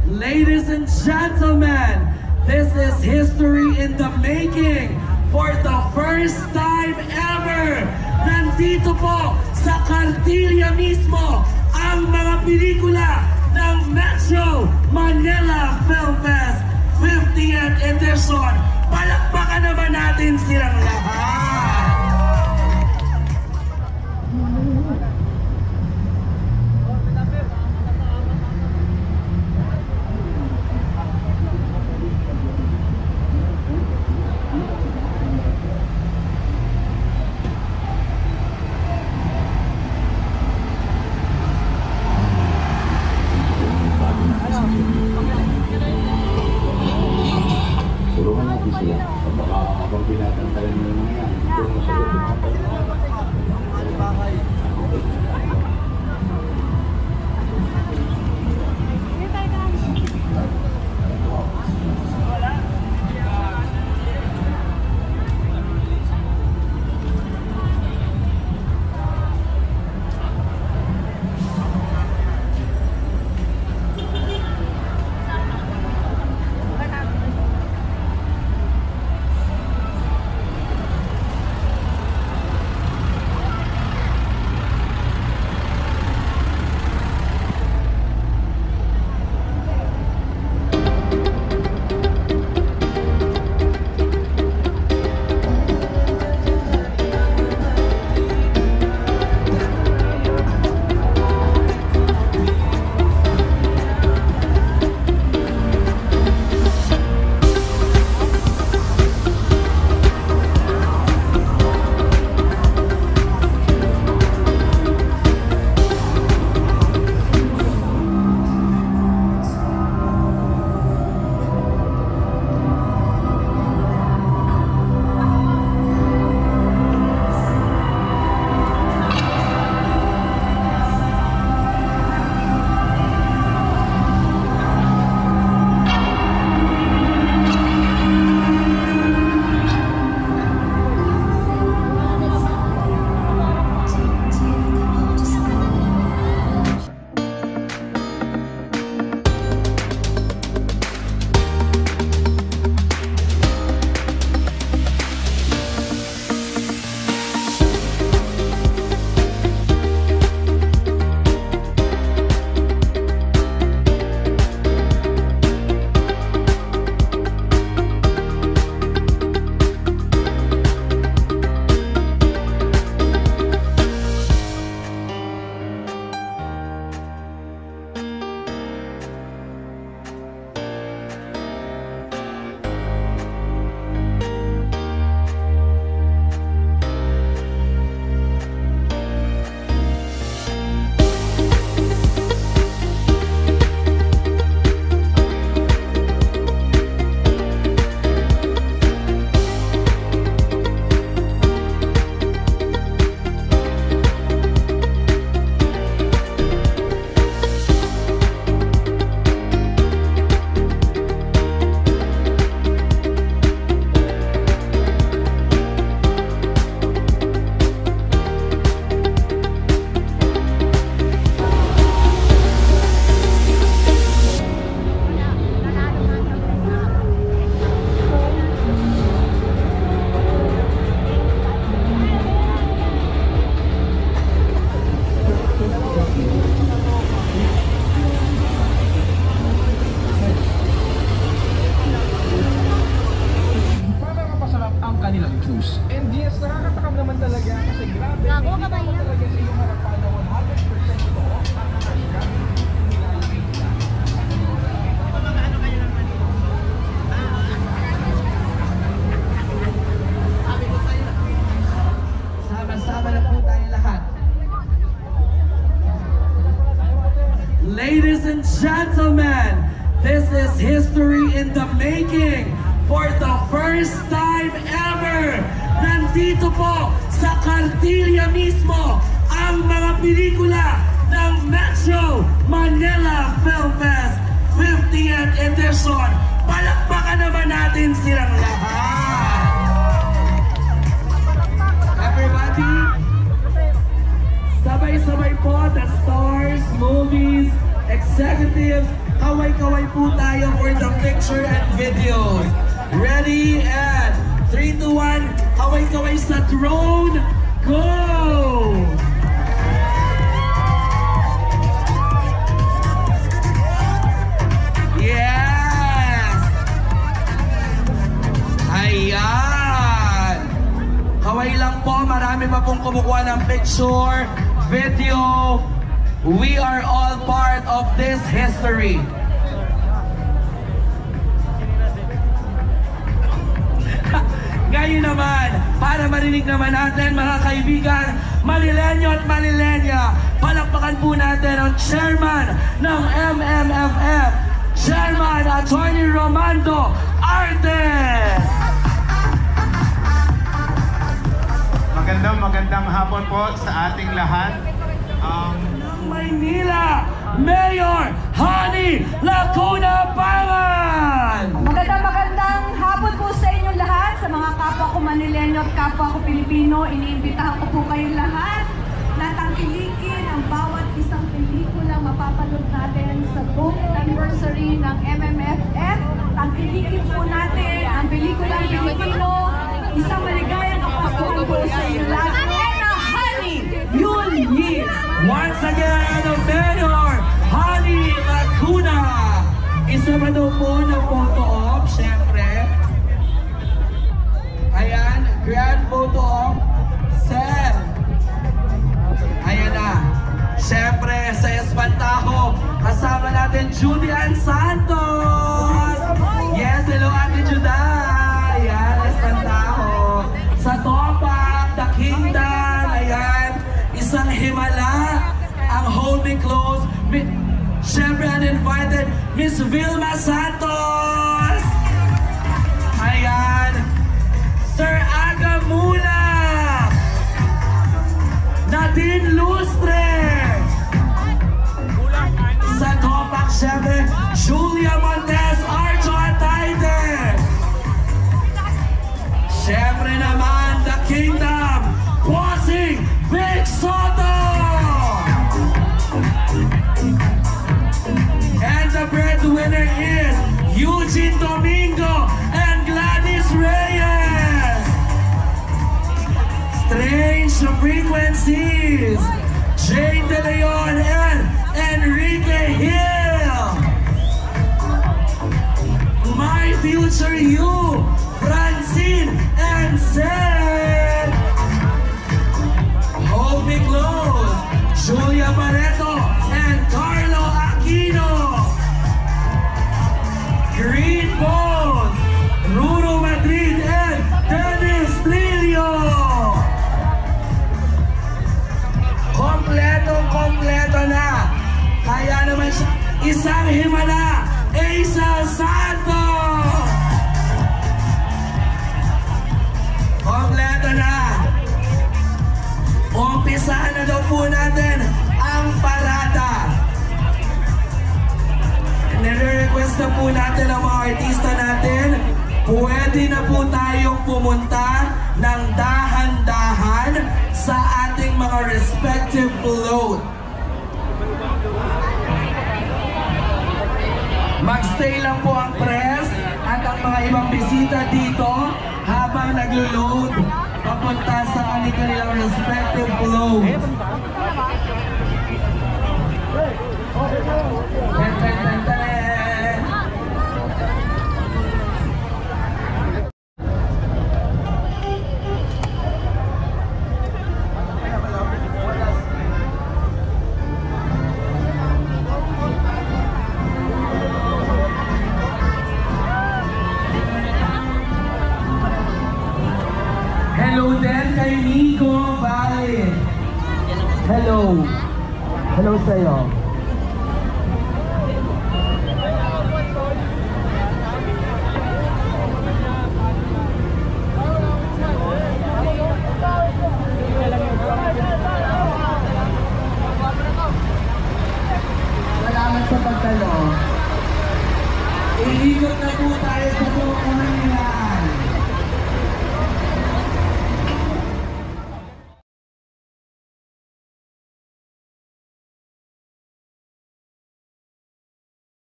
Ladies and gentlemen, this is history in the making. For the first time ever, nandito po sa Cartilla mismo ang mga pelikula ng Metro Manila Film Fest 50th edition. Palakpakan naman natin silang lahat. Habang pinatantayan mo naman yan, kung masagot yung mga Ladies and gentlemen, this is history in the making. For the first time ever, nandito po sa Cartilla mismo ang mga pelikula ng Metro Manila Film Fest 50th edition. Palakpakan naman natin silang lahat. Everybody, sabay-sabay po, the stars, movies, executives, kaway-kaway po tayo for the picture and videos. Ready? And 3, 2, 1, kaway-kaway sa drone, go! Yes! Ayan! Kaway lang po, marami pa pong kumukuha ng picture, video. We are all part of this history. Ngayon naman, para marinig naman natin mga kaibigan, Manilenyo at Manilenya, palakpakan po natin ang chairman ng MMFF, Chairman Attorney Romando Arte. Magandang hapon po sa ating lahat. Maynila, Mayor Honey Lacuna Pangan! Magandang hapon po sa inyong lahat, sa mga kapwa ko Manilenyo at kapwa ko Pilipino. Iniimbitahan ko po kayong lahat na tangkilikin ang bawat isang pelikula mapapanood natin sa book anniversary ng MMFF. Tangkilikin po natin ang pelikulang Pilipino. Isang maligayang kapasuhan po sa inyong lahat. And a Honey Yun Year! Once again, Mayor Honey Lacuna! Isa pa daw po ng photo op, syempre. Ayan, grand photo op. Sir! Ayan na. Syempre, sa Espantajo, kasama natin Judy Ann Santos! Yes, hello Ate Juda! Ayan, Espantajo. Sa Topak, The Kingdom, ayan. Isang himala, ang Hold Me Close. Siyempre, uninvited, Miss Vilma Santos! Ayan. Sir Aga Mula! Nadine Lustre! Sa Topak, siyempre, Julia Montes, Arjo Ataide! Siyempre naman, The Kingdom, Bossing Vic Soto! And the breadwinner is Eugene Domingo and Gladys Reyes! Strange Frequencies, Jane De Leon and Enrique Hill! My Future You, Francine and Seth! Hold Me Close, Julia Barreto and Carlo Aquino! Green Bones, Ruro Madrid and Dennis Trillo! Kompleto na! Kaya naman siya, isang himala, Asa Santos! Kompleto na! Umpisahan na daw po natin ang parada. Nire-request na po natin ang mga artista natin. Pwede na po tayong pumunta ng dahan-dahan sa ating mga respective float. Magstay lang po ang press at ang mga ibang bisita dito habang naglo-load papunta sa kanilang respective float. Ten, ten, ten, ten. Hello din kay Nico Valley. Hello. Hello sa'yo. Salamat sa pagtalo. Iikot na po tayo sa buong Manila.